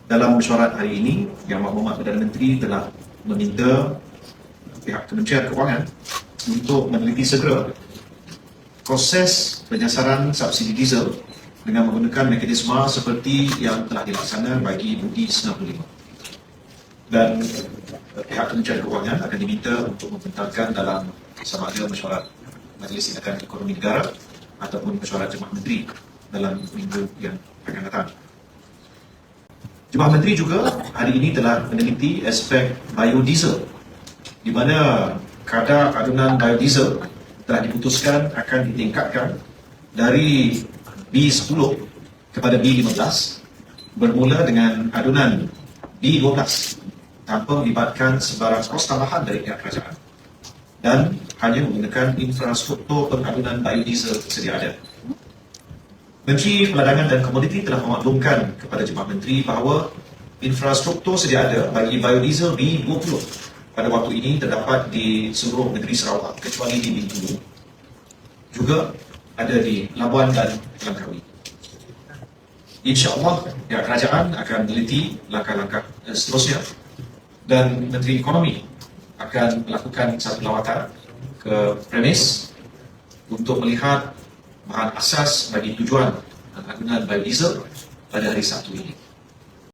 Dalam mesyuarat hari ini, Yang Berhormat Perdana Menteri telah meminta pihak Kementerian Kewangan untuk meneliti segera proses penyasaran subsidi diesel dengan menggunakan mekanisme seperti yang telah dilaksanakan bagi Budi 95. Dan pihak Kementerian Kewangan akan diminta untuk membentangkan dalam sama ada mesyuarat Majlis Tindakan Ekonomi Negara ataupun mesyuarat Jemaah Menteri dalam minggu yang akan datang. Jemaah Menteri juga hari ini telah meneliti aspek biodiesel, di mana kadar adunan biodiesel telah diputuskan akan ditingkatkan dari B10 kepada B15 bermula dengan adunan B12 tanpa melibatkan sebarang kos tambahan dari pihak kerajaan dan hanya menggunakan infrastruktur pengadunan biodiesel sedia ada. Menteri Perdagangan dan Komoditi telah memaklumkan kepada Jemaah Menteri bahawa infrastruktur sedia ada bagi biodiesel B20 pada waktu ini terdapat di seluruh negeri Sarawak kecuali di Bintulu, juga ada di Labuan dan Langkawi. InsyaAllah pihak kerajaan akan meneliti langkah-langkah seterusnya dan Menteri Ekonomi akan melakukan satu lawatan ke premis untuk melihat bahan asas bagi tujuan adunan biodiesel pada hari Sabtu ini.